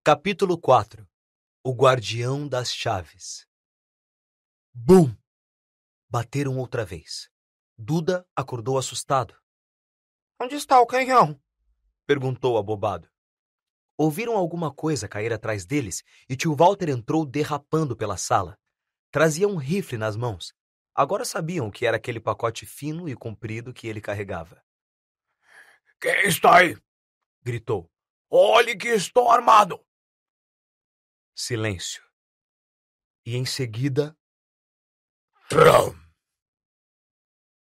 Capítulo 4. O Guardião das Chaves. Bum! Bateram outra vez. Duda acordou assustado. Onde está o canhão? Perguntou abobado. Ouviram alguma coisa cair atrás deles e tio Walter entrou derrapando pela sala. Trazia um rifle nas mãos. Agora sabiam o que era aquele pacote fino e comprido que ele carregava. Quem está aí? Gritou. Olhe que estou armado. Silêncio. E em seguida... Trum!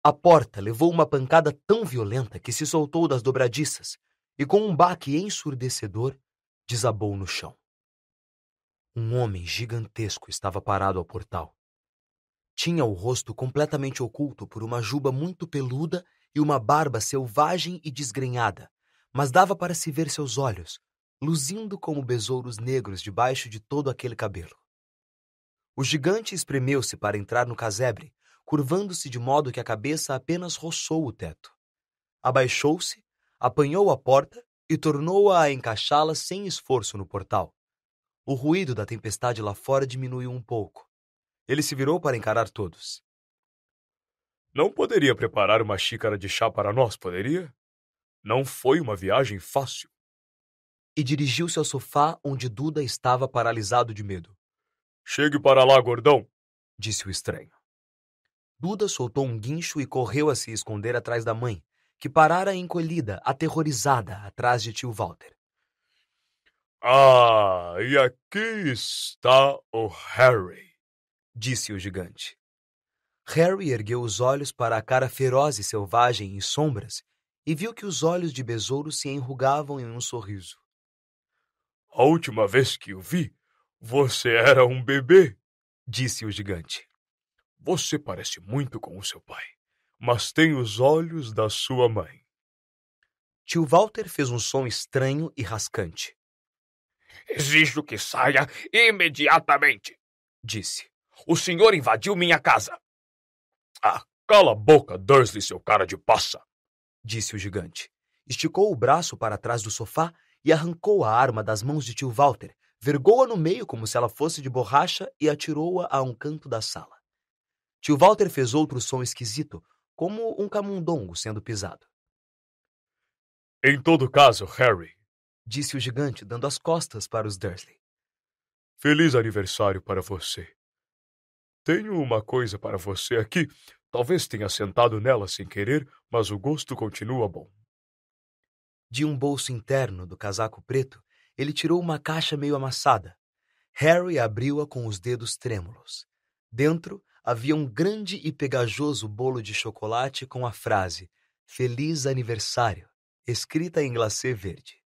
A porta levou uma pancada tão violenta que se soltou das dobradiças e, com um baque ensurdecedor, desabou no chão. Um homem gigantesco estava parado ao portal. Tinha o rosto completamente oculto por uma juba muito peluda e uma barba selvagem e desgrenhada, mas dava para se ver seus olhos, luzindo como besouros negros debaixo de todo aquele cabelo. O gigante espremeu-se para entrar no casebre, curvando-se de modo que a cabeça apenas roçou o teto. Abaixou-se, apanhou a porta e tornou-a a encaixá-la sem esforço no portal. O ruído da tempestade lá fora diminuiu um pouco. Ele se virou para encarar todos. Não poderia preparar uma xícara de chá para nós, poderia? Não foi uma viagem fácil. E dirigiu-se ao sofá onde Duda estava paralisado de medo. Chegue para lá, gordão, disse o estranho. Duda soltou um guincho e correu a se esconder atrás da mãe, que parara encolhida, aterrorizada, atrás de tio Walter. Ah, e aqui está o Harry, disse o gigante. Harry ergueu os olhos para a cara feroz e selvagem em sombras e viu que os olhos de besouro se enrugavam em um sorriso. A última vez que o vi, você era um bebê, disse o gigante. Você parece muito com o seu pai, mas tem os olhos da sua mãe. Tio Walter fez um som estranho e rascante. Exijo que saia imediatamente, disse. O senhor invadiu minha casa. Ah, cala a boca, Dursley, seu cara de passa, disse o gigante. Esticou o braço para trás do sofá e arrancou a arma das mãos de tio Walter, vergou-a no meio como se ela fosse de borracha e atirou-a a um canto da sala. Tio Walter fez outro som esquisito, como um camundongo sendo pisado. Em todo caso, Harry, disse o gigante, dando as costas para os Dursley. Feliz aniversário para você. Tenho uma coisa para você aqui. Talvez tenha sentado nela sem querer, mas o gosto continua bom. De um bolso interno do casaco preto, ele tirou uma caixa meio amassada. Harry abriu-a com os dedos trêmulos. Dentro havia um grande e pegajoso bolo de chocolate com a frase Feliz Aniversário, escrita em glacê verde.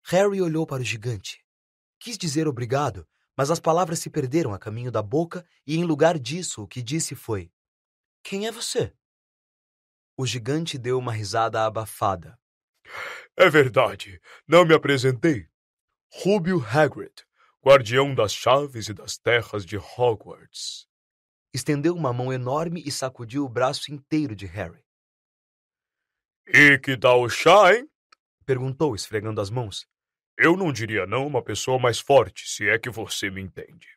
Harry olhou para o gigante. Quis dizer obrigado, mas as palavras se perderam a caminho da boca e, em lugar disso, o que disse foi: Quem é você? O gigante deu uma risada abafada. É verdade, não me apresentei. Rubio Hagrid, guardião das chaves e das terras de Hogwarts. Estendeu uma mão enorme e sacudiu o braço inteiro de Harry. E que tal o chá, hein? Perguntou, esfregando as mãos. Eu não diria não uma pessoa mais forte, se é que você me entende.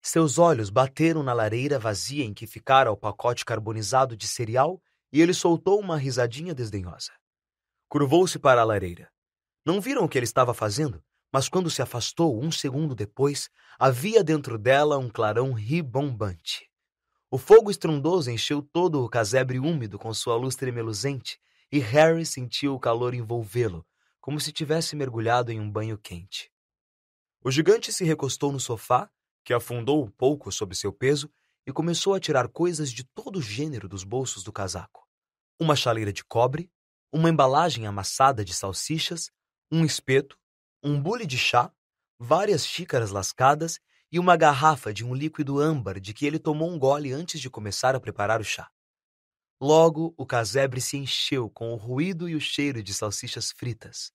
Seus olhos bateram na lareira vazia em que ficara o pacote carbonizado de cereal e ele soltou uma risadinha desdenhosa. Curvou-se para a lareira. Não viram o que ele estava fazendo, mas quando se afastou, um segundo depois, havia dentro dela um clarão ribombante. O fogo estrondoso encheu todo o casebre úmido com sua luz tremeluzente e Harry sentiu o calor envolvê-lo, como se tivesse mergulhado em um banho quente. O gigante se recostou no sofá, que afundou um pouco sob seu peso, e começou a tirar coisas de todo o gênero dos bolsos do casaco. Uma chaleira de cobre, uma embalagem amassada de salsichas, um espeto, um bule de chá, várias xícaras lascadas e uma garrafa de um líquido âmbar de que ele tomou um gole antes de começar a preparar o chá. Logo, o casebre se encheu com o ruído e o cheiro de salsichas fritas.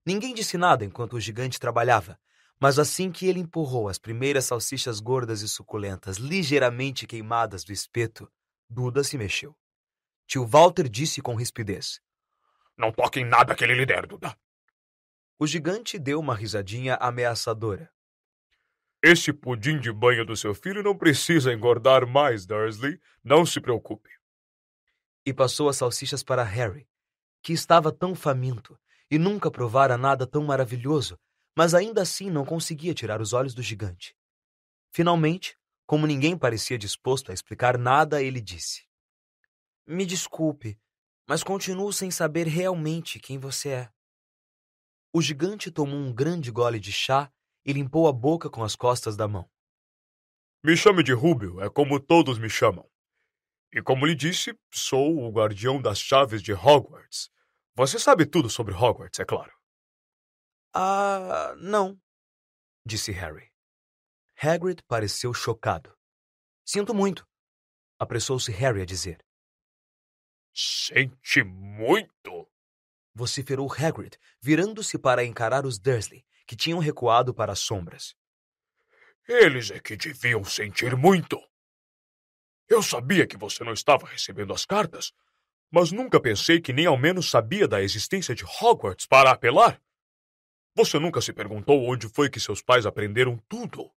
Ninguém disse nada enquanto o gigante trabalhava, mas assim que ele empurrou as primeiras salsichas gordas e suculentas ligeiramente queimadas do espeto, Duda se mexeu. Tio Walter disse com rispidez: Não toque em nada que ele lhe der, Duda. O gigante deu uma risadinha ameaçadora. Esse pudim de banho do seu filho não precisa engordar mais, Dursley. Não se preocupe. E passou as salsichas para Harry, que estava tão faminto e nunca provara nada tão maravilhoso, mas ainda assim não conseguia tirar os olhos do gigante. Finalmente, como ninguém parecia disposto a explicar nada, ele disse: Me desculpe, mas continuo sem saber realmente quem você é. O gigante tomou um grande gole de chá e limpou a boca com as costas da mão. Me chame de Rubio, é como todos me chamam. E como lhe disse, sou o guardião das chaves de Hogwarts. Você sabe tudo sobre Hogwarts, é claro. Ah, não, disse Harry. Hagrid pareceu chocado. Sinto muito, apressou-se Harry a dizer. Sente muito? Vociferou Hagrid, virando-se para encarar os Dursley, que tinham recuado para as sombras. Eles é que deviam sentir muito. Eu sabia que você não estava recebendo as cartas, mas nunca pensei que nem ao menos sabia da existência de Hogwarts para apelar. Você nunca se perguntou onde foi que seus pais aprenderam tudo?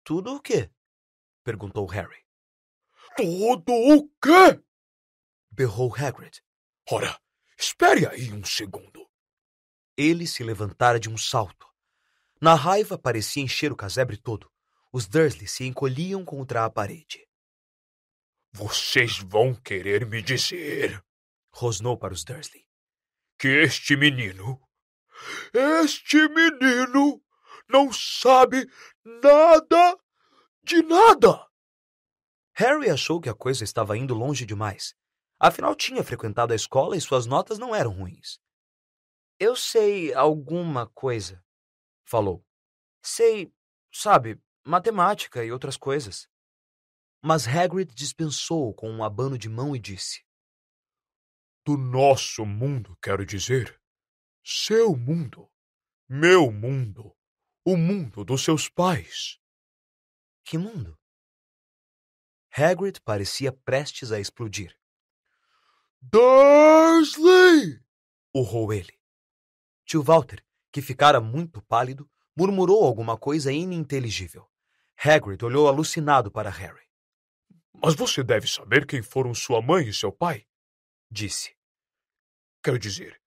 Tudo o quê? Perguntou Harry. Tudo o quê? Berrou Hagrid. Ora, espere aí um segundo. Ele se levantara de um salto. Na raiva parecia encher o casebre todo. Os Dursley se encolhiam contra a parede. Vocês vão querer me dizer, Rosnou para os Dursley, que este menino não sabe nada de nada. Harry achou que a coisa estava indo longe demais. Afinal, tinha frequentado a escola e suas notas não eram ruins. Eu sei alguma coisa, falou. Sei, sabe, matemática e outras coisas. Mas Hagrid dispensou com um abano de mão e disse: Do nosso mundo, quero dizer. Seu mundo. Meu mundo. O mundo dos seus pais. Que mundo? Hagrid parecia prestes a explodir. Dursley! Urrou ele. Tio Walter, que ficara muito pálido, murmurou alguma coisa ininteligível. Hagrid olhou alucinado para Harry. Mas você deve saber quem foram sua mãe e seu pai, disse. Quero dizer,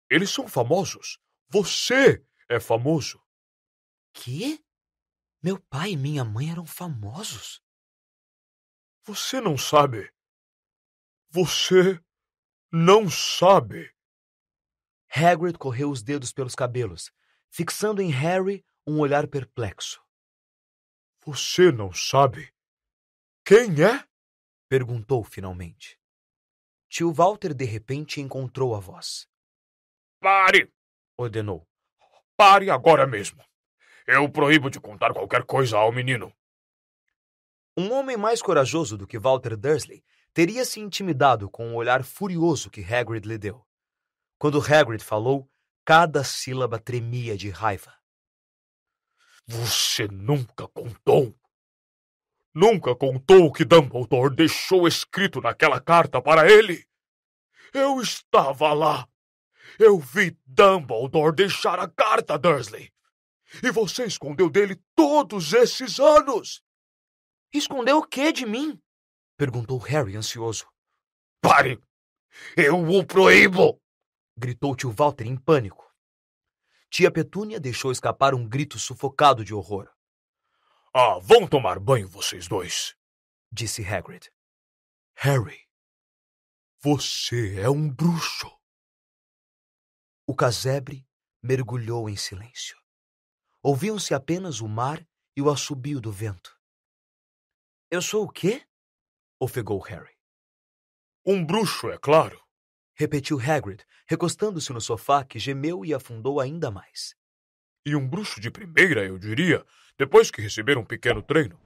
eles são famosos. Você é famoso. Quê? Meu pai e minha mãe eram famosos? Você não sabe. Você não sabe. Hagrid correu os dedos pelos cabelos, fixando em Harry um olhar perplexo. Você não sabe quem é? Perguntou finalmente. Tio Walter de repente encontrou a voz. Pare! Ordenou. Pare agora mesmo. Eu proíbo de contar qualquer coisa ao menino. Um homem mais corajoso do que Walter Dursley teria se intimidado com o olhar furioso que Hagrid lhe deu. Quando Hagrid falou, cada sílaba tremia de raiva. Você nunca contou? Nunca contou o que Dumbledore deixou escrito naquela carta para ele? Eu estava lá. Eu vi Dumbledore deixar a carta, Dursley. E você escondeu dele todos esses anos. Escondeu o quê de mim? Perguntou Harry ansioso. Pare! Eu o proíbo! Gritou tio Walter em pânico. Tia Petúnia deixou escapar um grito sufocado de horror. Ah, vão tomar banho vocês dois, disse Hagrid. Harry, você é um bruxo. O casebre mergulhou em silêncio. Ouviam-se apenas o mar e o assobio do vento. Eu sou o quê? Ofegou Harry. Um bruxo, é claro. Repetiu Hagrid, recostando-se no sofá que gemeu e afundou ainda mais. E um bruxo de primeira, eu diria, depois que receber um pequeno treino.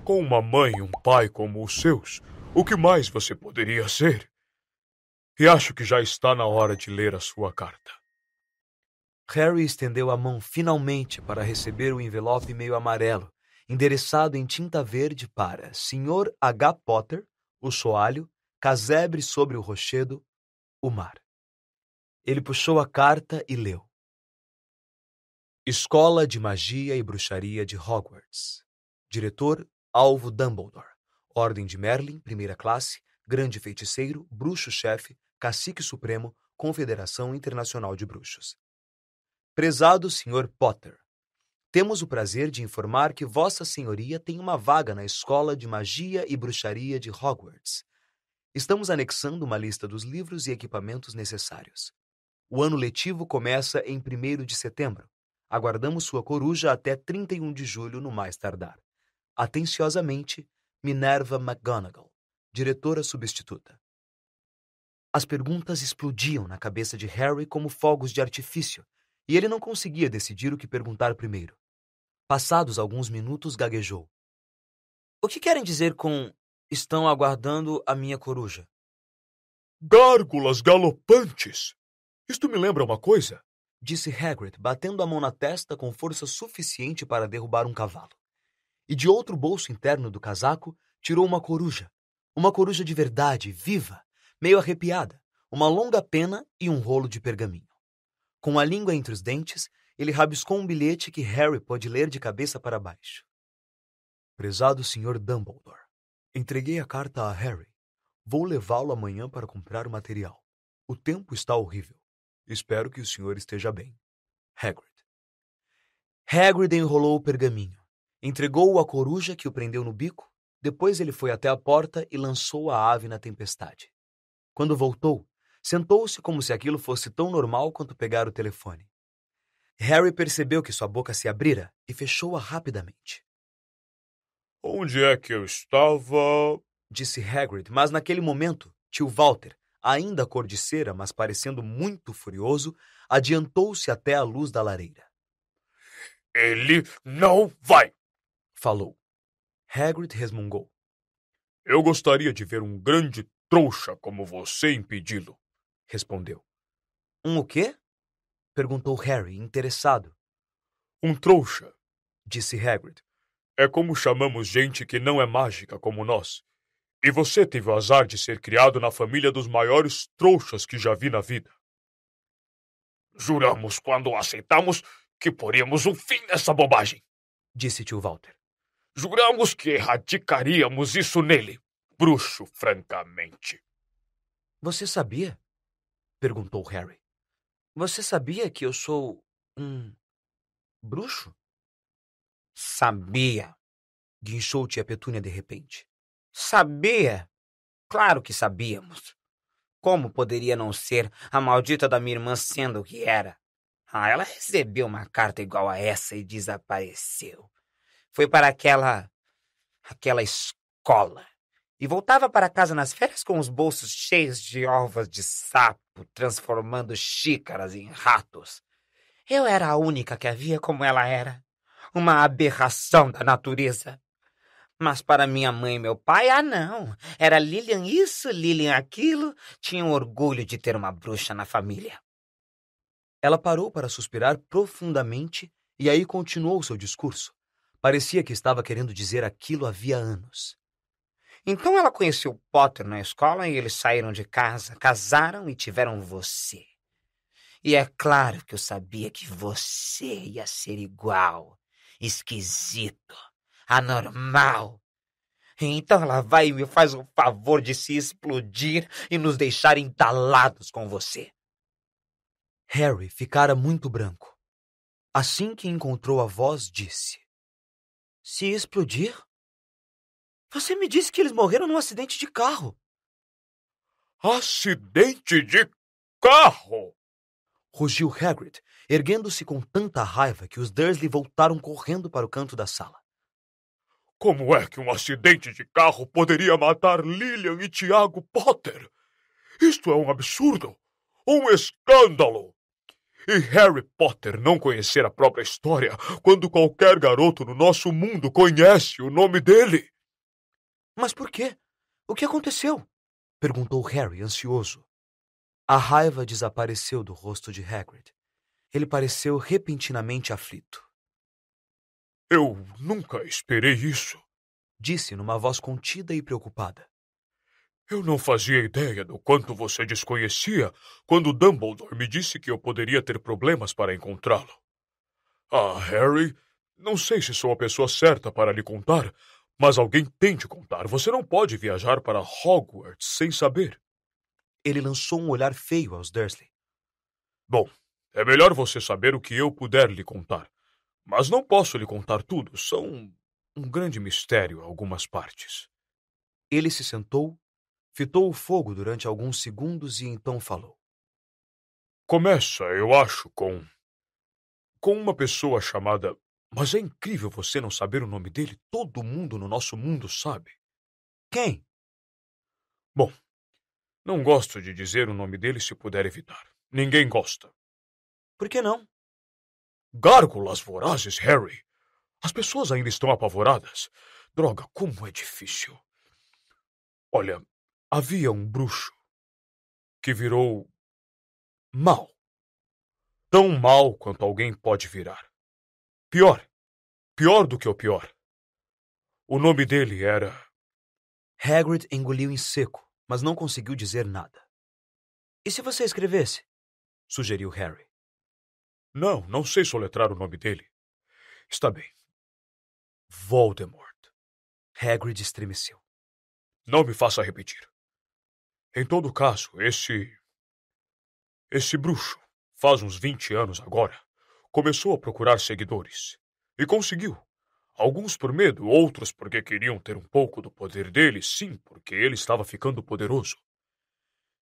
Com uma mãe e um pai como os seus, o que mais você poderia ser? E acho que já está na hora de ler a sua carta. Harry estendeu a mão finalmente para receber o envelope meio amarelo, endereçado em tinta verde para Sr. H. Potter, o soalho, casebre sobre o rochedo, o mar. Ele puxou a carta e leu. Escola de Magia e Bruxaria de Hogwarts. Diretor, Alvo Dumbledore. Ordem de Merlin, primeira classe, Grande Feiticeiro, Bruxo-Chefe, Cacique Supremo, Confederação Internacional de Bruxos. Prezado Sr. Potter, temos o prazer de informar que Vossa Senhoria tem uma vaga na Escola de Magia e Bruxaria de Hogwarts. Estamos anexando uma lista dos livros e equipamentos necessários. O ano letivo começa em 1º de setembro. Aguardamos sua coruja até 31 de julho no mais tardar. Atenciosamente, Minerva McGonagall, diretora substituta. As perguntas explodiam na cabeça de Harry como fogos de artifício, e ele não conseguia decidir o que perguntar primeiro. Passados alguns minutos, gaguejou. O que querem dizer com estão aguardando a minha coruja? Gárgulas galopantes! Isto me lembra uma coisa, disse Hagrid, batendo a mão na testa com força suficiente para derrubar um cavalo. E de outro bolso interno do casaco, tirou uma coruja de verdade, viva, meio arrepiada, uma longa pena e um rolo de pergaminho. Com a língua entre os dentes, ele rabiscou um bilhete que Harry pôde ler de cabeça para baixo. Prezado Sr. Dumbledore, entreguei a carta a Harry. Vou levá-lo amanhã para comprar o material. O tempo está horrível. Espero que o senhor esteja bem. Hagrid. Hagrid enrolou o pergaminho. Entregou-o à coruja que o prendeu no bico. Depois ele foi até a porta e lançou a ave na tempestade. Quando voltou, sentou-se como se aquilo fosse tão normal quanto pegar o telefone. Harry percebeu que sua boca se abrira e fechou-a rapidamente. Onde é que eu estava? Disse Hagrid, mas naquele momento, tio Walter, ainda cor de cera, mas parecendo muito furioso, adiantou-se até a luz da lareira. Ele não vai! Falou. Hagrid resmungou. Eu gostaria de ver um grande trouxa como você impedi-lo, respondeu. O quê? Perguntou Harry, interessado. Um trouxa, disse Hagrid. É como chamamos gente que não é mágica como nós. E você teve o azar de ser criado na família dos maiores trouxas que já vi na vida. Juramos quando o aceitamos que poríamos um fim nessa bobagem, disse tio Walter. Juramos que erradicaríamos isso nele, bruxo, francamente. Você sabia? Perguntou Harry. Você sabia que eu sou um bruxo? Sabia, guinchou tia Petúnia de repente. Sabia? Claro que sabíamos. Como poderia não ser a maldita da minha irmã sendo o que era? Ela recebeu uma carta igual a essa e desapareceu. Foi para aquela escola. E voltava para casa nas férias com os bolsos cheios de ovos de sapo, transformando xícaras em ratos. Eu era a única que havia como ela era. Uma aberração da natureza. Mas para minha mãe e meu pai, não. Era Lilian isso, Lilian aquilo. Tinham orgulho de ter uma bruxa na família. Ela parou para suspirar profundamente e aí continuou seu discurso. Parecia que estava querendo dizer aquilo havia anos. Então ela conheceu Potter na escola e eles saíram de casa, casaram e tiveram você. E é claro que eu sabia que você ia ser igual, esquisito, anormal. Então ela vai e me faz o favor de se explodir e nos deixar entalados com você. Harry ficara muito branco. Assim que encontrou a voz, disse: Se explodir? Você me disse que eles morreram num acidente de carro. Acidente de carro? Rugiu Hagrid, erguendo-se com tanta raiva que os Dursley voltaram correndo para o canto da sala. Como é que um acidente de carro poderia matar Lilian e Tiago Potter? Isto é um absurdo, um escândalo. E Harry Potter não conhecer a própria história quando qualquer garoto no nosso mundo conhece o nome dele. Mas por quê? O que aconteceu? Perguntou Harry, ansioso. A raiva desapareceu do rosto de Hagrid. Ele pareceu repentinamente aflito. Eu nunca esperei isso, disse numa voz contida e preocupada. Eu não fazia ideia do quanto você desconhecia quando Dumbledore me disse que eu poderia ter problemas para encontrá-lo. Ah, Harry, não sei se sou a pessoa certa para lhe contar, mas alguém tem de contar. Você não pode viajar para Hogwarts sem saber. Ele lançou um olhar feio aos Dursley. Bom, é melhor você saber o que eu puder lhe contar. Mas não posso lhe contar tudo. São um grande mistério algumas partes. Ele se sentou, fitou o fogo durante alguns segundos e então falou. Começa, eu acho, com uma pessoa chamada... Mas é incrível você não saber o nome dele. Todo mundo no nosso mundo sabe. Quem? Bom, não gosto de dizer o nome dele se puder evitar. Ninguém gosta. Por que não? Gárgulas vorazes, Harry. As pessoas ainda estão apavoradas. Droga, como é difícil. Olha, havia um bruxo que virou mal. Tão mal quanto alguém pode virar. Pior do que o pior. O nome dele era... Hagrid engoliu em seco, mas não conseguiu dizer nada. E se você escrevesse? Sugeriu Harry. Não sei soletrar o nome dele. Está bem. Voldemort. Hagrid estremeceu. Não me faça repetir. Em todo caso, esse bruxo, faz uns 20 anos agora, começou a procurar seguidores. E conseguiu. Alguns por medo, outros porque queriam ter um pouco do poder dele, sim, porque ele estava ficando poderoso.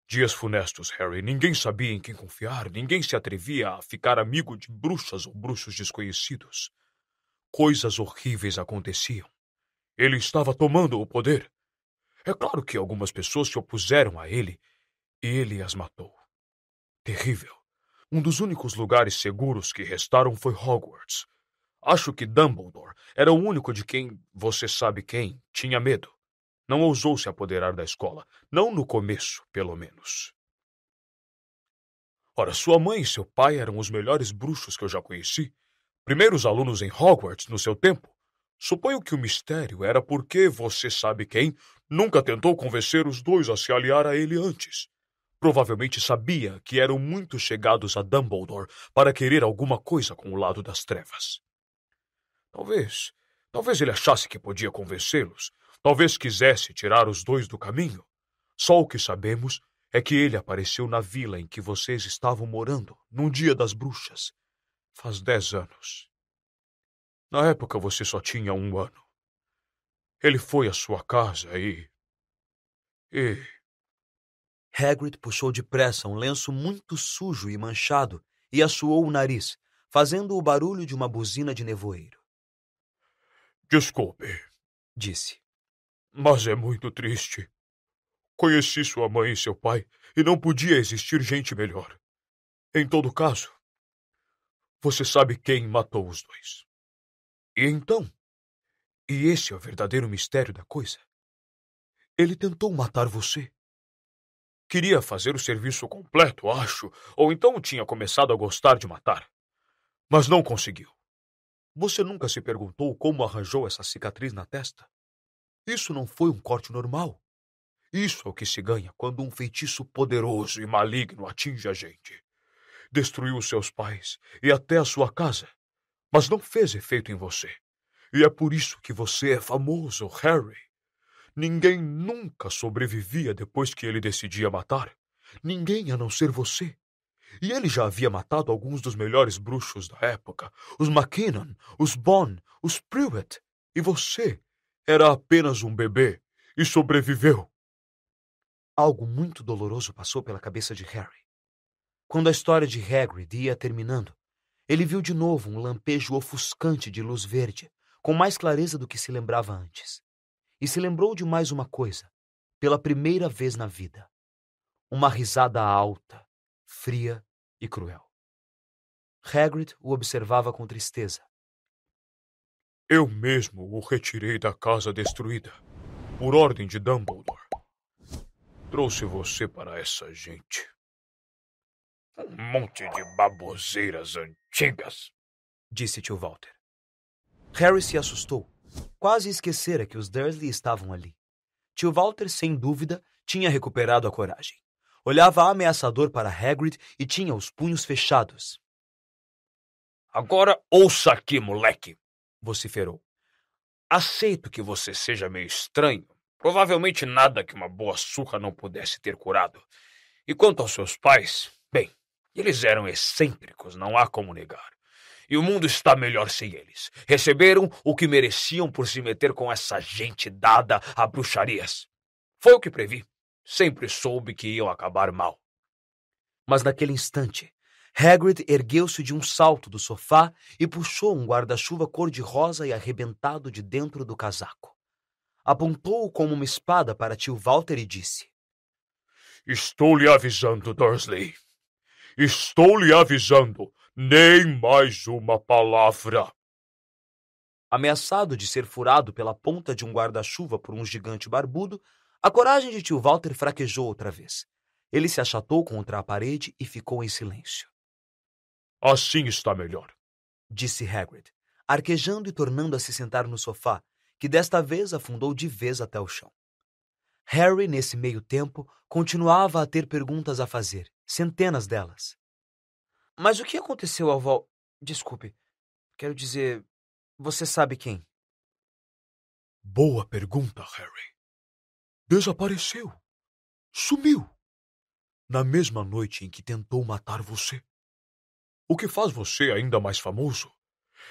Dias funestos, Harry. Ninguém sabia em quem confiar, ninguém se atrevia a ficar amigo de bruxas ou bruxos desconhecidos. Coisas horríveis aconteciam. Ele estava tomando o poder. É claro que algumas pessoas se opuseram a ele e ele as matou. Terrível. Um dos únicos lugares seguros que restaram foi Hogwarts. Acho que Dumbledore era o único de quem, você sabe quem, tinha medo. Não ousou se apoderar da escola. Não no começo, pelo menos. Ora, sua mãe e seu pai eram os melhores bruxos que eu já conheci. Primeiros alunos em Hogwarts no seu tempo. Suponho que o mistério era porque, você sabe quem, nunca tentou convencer os dois a se aliar a ele antes. Provavelmente sabia que eram muito chegados a Dumbledore para querer alguma coisa com o lado das trevas. Talvez ele achasse que podia convencê-los. Talvez quisesse tirar os dois do caminho. Só o que sabemos é que ele apareceu na vila em que vocês estavam morando, num dia das bruxas. Faz 10 anos. Na época você só tinha 1 ano. Ele foi à sua casa e... Hagrid puxou depressa um lenço muito sujo e manchado e assoou o nariz, fazendo o barulho de uma buzina de nevoeiro. Desculpe, disse. Mas é muito triste. Conheci sua mãe e seu pai e não podia existir gente melhor. Em todo caso, você sabe quem matou os dois. E então? E esse é o verdadeiro mistério da coisa. Ele tentou matar você. Queria fazer o serviço completo, acho, ou então tinha começado a gostar de matar. Mas não conseguiu. Você nunca se perguntou como arranjou essa cicatriz na testa? Isso não foi um corte normal. Isso é o que se ganha quando um feitiço poderoso e maligno atinge a gente. Destruiu seus pais e até a sua casa, mas não fez efeito em você. E é por isso que você é famoso, Harry. Ninguém nunca sobrevivia depois que ele decidia matar. Ninguém a não ser você. E ele já havia matado alguns dos melhores bruxos da época. Os McKinnon, os Bond, os Prewett. E você era apenas um bebê e sobreviveu. Algo muito doloroso passou pela cabeça de Harry. Quando a história de Hagrid ia terminando, ele viu de novo um lampejo ofuscante de luz verde, com mais clareza do que se lembrava antes. E se lembrou de mais uma coisa, pela primeira vez na vida. Uma risada alta, fria e cruel. Hagrid o observava com tristeza. Eu mesmo o retirei da casa destruída, por ordem de Dumbledore. Trouxe você para essa gente. Um monte de baboseiras antigas, disse tio Walter. Harry se assustou. Quase esquecera que os Dursley estavam ali. Tio Walter, sem dúvida, tinha recuperado a coragem. Olhava ameaçador para Hagrid e tinha os punhos fechados. Agora ouça aqui, moleque, vociferou. Aceito que você seja meio estranho. Provavelmente nada que uma boa surra não pudesse ter curado. E quanto aos seus pais, bem, eles eram excêntricos, não há como negar. E o mundo está melhor sem eles. Receberam o que mereciam por se meter com essa gente dada a bruxarias. Foi o que previ. Sempre soube que iam acabar mal. Mas naquele instante, Hagrid ergueu-se de um salto do sofá e puxou um guarda-chuva cor-de-rosa e arrebentado de dentro do casaco. Apontou-o como uma espada para tio Walter e disse: Estou lhe avisando, Dursley. Estou lhe avisando. Nem mais uma palavra. Ameaçado de ser furado pela ponta de um guarda-chuva por um gigante barbudo, a coragem de tio Walter fraquejou outra vez. Ele se achatou contra a parede e ficou em silêncio. Assim está melhor, disse Hagrid, arquejando e tornando a se sentar no sofá, que desta vez afundou de vez até o chão. Harry, nesse meio tempo, continuava a ter perguntas a fazer, centenas delas. Mas o que aconteceu ao Desculpe, quero dizer, você sabe quem? Boa pergunta, Harry. Desapareceu. Sumiu. Na mesma noite em que tentou matar você. O que faz você ainda mais famoso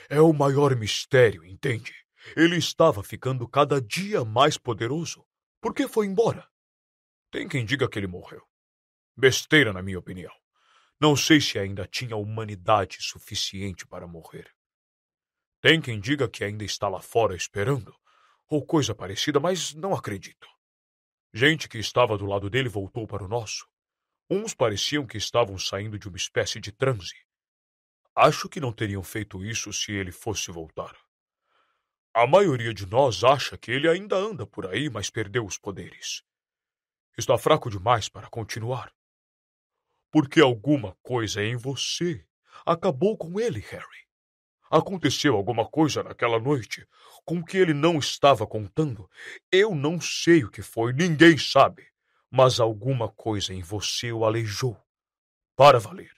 é o maior mistério, entende? Ele estava ficando cada dia mais poderoso. Por que foi embora? Tem quem diga que ele morreu. Besteira, na minha opinião. Não sei se ainda tinha humanidade suficiente para morrer. Tem quem diga que ainda está lá fora esperando, ou coisa parecida, mas não acredito. Gente que estava do lado dele voltou para o nosso. Uns pareciam que estavam saindo de uma espécie de transe. Acho que não teriam feito isso se ele fosse voltar. A maioria de nós acha que ele ainda anda por aí, mas perdeu os poderes. Está fraco demais para continuar. Porque alguma coisa em você acabou com ele, Harry. Aconteceu alguma coisa naquela noite com que ele não estava contando. Eu não sei o que foi, ninguém sabe. Mas alguma coisa em você o aleijou. Para valer.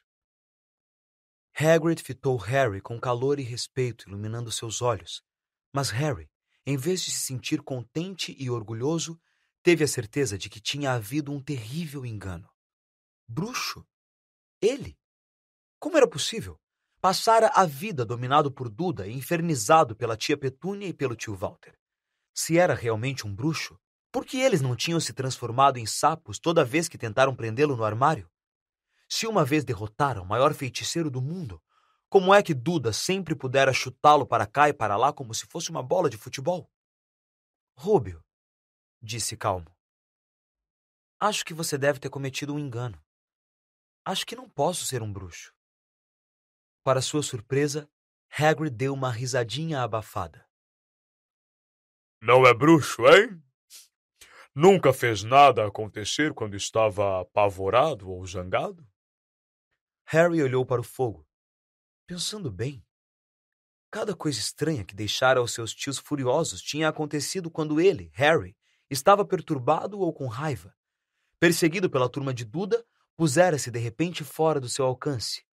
Hagrid fitou Harry com calor e respeito, iluminando seus olhos. Mas Harry, em vez de se sentir contente e orgulhoso, teve a certeza de que tinha havido um terrível engano. Bruxo? Ele? Como era possível? Passara a vida dominado por Duda e infernizado pela tia Petúnia e pelo tio Walter. Se era realmente um bruxo, por que eles não tinham se transformado em sapos toda vez que tentaram prendê-lo no armário? Se uma vez derrotaram o maior feiticeiro do mundo, como é que Duda sempre pudera chutá-lo para cá e para lá como se fosse uma bola de futebol? Rúbio, disse calmo. Acho que você deve ter cometido um engano. Acho que não posso ser um bruxo. Para sua surpresa, Hagrid deu uma risadinha abafada. Não é bruxo, hein? Nunca fez nada acontecer quando estava apavorado ou zangado? Harry olhou para o fogo. Pensando bem, cada coisa estranha que deixara os seus tios furiosos tinha acontecido quando ele, Harry, estava perturbado ou com raiva. Perseguido pela turma de Duda, pusera-se de repente fora do seu alcance.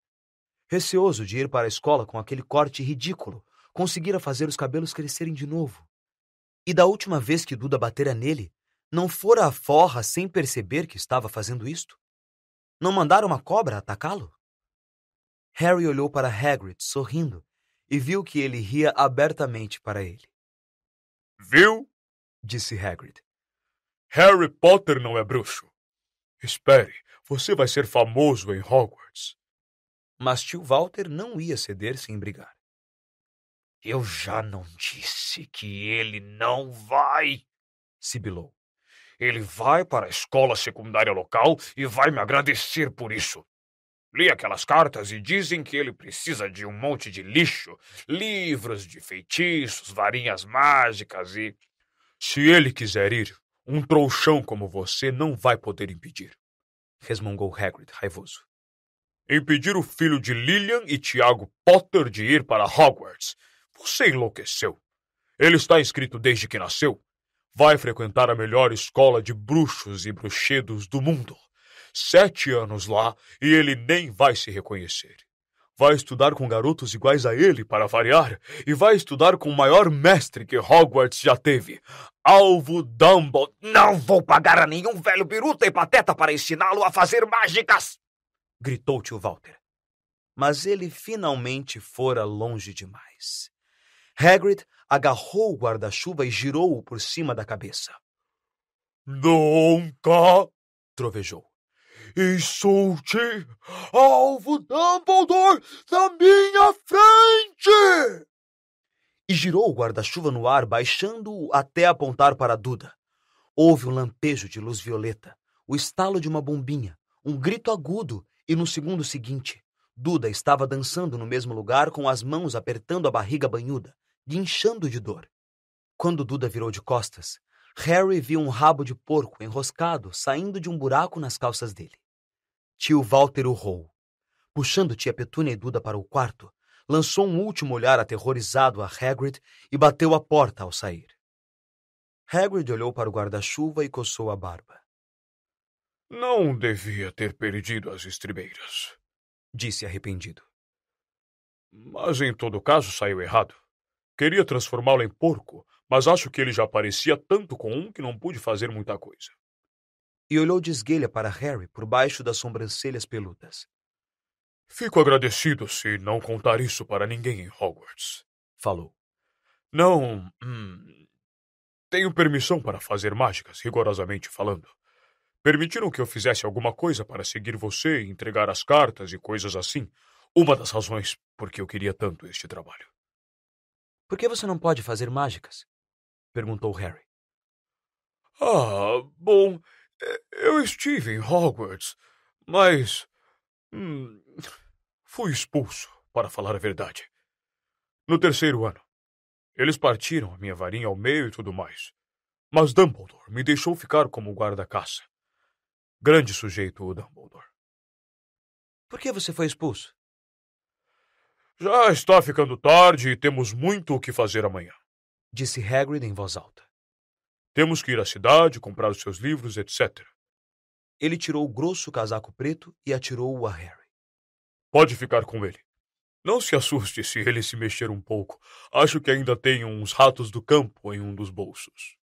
Receoso de ir para a escola com aquele corte ridículo, conseguira fazer os cabelos crescerem de novo. E da última vez que Duda batera nele, não fora a forra sem perceber que estava fazendo isto? Não mandara uma cobra atacá-lo? Harry olhou para Hagrid, sorrindo, e viu que ele ria abertamente para ele. Viu? Disse Hagrid. Harry Potter não é bruxo. Espere, você vai ser famoso em Hogwarts. Mas tio Walter não ia ceder sem brigar. Eu já não disse que ele não vai, sibilou. Ele vai para a escola secundária local e vai me agradecer por isso. Li aquelas cartas e dizem que ele precisa de um monte de lixo, livros de feitiços, varinhas mágicas e... Se ele quiser ir, um trouxão como você não vai poder impedir, resmungou Hagrid, raivoso. Impedir o filho de Lilian e Tiago Potter de ir para Hogwarts? Você enlouqueceu. Ele está inscrito desde que nasceu. Vai frequentar a melhor escola de bruxos e bruxedos do mundo. 7 anos lá e ele nem vai se reconhecer. Vai estudar com garotos iguais a ele, para variar, e vai estudar com o maior mestre que Hogwarts já teve, Alvo Dumbledore. Não vou pagar a nenhum velho biruta e pateta para ensiná-lo a fazer mágicas! Gritou tio Walter. Mas ele finalmente fora longe demais. Hagrid agarrou o guarda-chuva e girou-o por cima da cabeça. Nunca, trovejou. Insulte Alvo Dumbledore na minha frente! E girou o guarda-chuva no ar, baixando-o até apontar para Duda. Houve um lampejo de luz violeta, o estalo de uma bombinha, um grito agudo, e no segundo seguinte, Duda estava dançando no mesmo lugar com as mãos apertando a barriga banhuda, guinchando de dor. Quando Duda virou de costas, Harry viu um rabo de porco enroscado saindo de um buraco nas calças dele. Tio Walter urrou. Puxando tia Petúnia e Duda para o quarto, lançou um último olhar aterrorizado a Hagrid e bateu a porta ao sair. Hagrid olhou para o guarda-chuva e coçou a barba. Não devia ter perdido as estribeiras, disse arrependido. Mas em todo caso saiu errado. Queria transformá-lo em porco, mas acho que ele já parecia tanto com um que não pude fazer muita coisa. E olhou de esguelha para Harry por baixo das sobrancelhas peludas. Fico agradecido se não contar isso para ninguém em Hogwarts, falou. Não, tenho permissão para fazer mágicas, rigorosamente falando. Permitiram que eu fizesse alguma coisa para seguir você, entregar as cartas e coisas assim. Uma das razões por que eu queria tanto este trabalho. Por que você não pode fazer mágicas? Perguntou Harry. Bom, eu estive em Hogwarts, mas fui expulso, para falar a verdade. No terceiro ano. Eles partiram a minha varinha ao meio e tudo mais. Mas Dumbledore me deixou ficar como guarda-caça. Grande sujeito, o Dumbledore. Por que você foi expulso? Já está ficando tarde e temos muito o que fazer amanhã, disse Hagrid em voz alta. Temos que ir à cidade, comprar os seus livros, etc. Ele tirou o grosso casaco preto e atirou-o a Harry. Pode ficar com ele. Não se assuste se ele se mexer um pouco. Acho que ainda tem uns ratos do campo em um dos bolsos.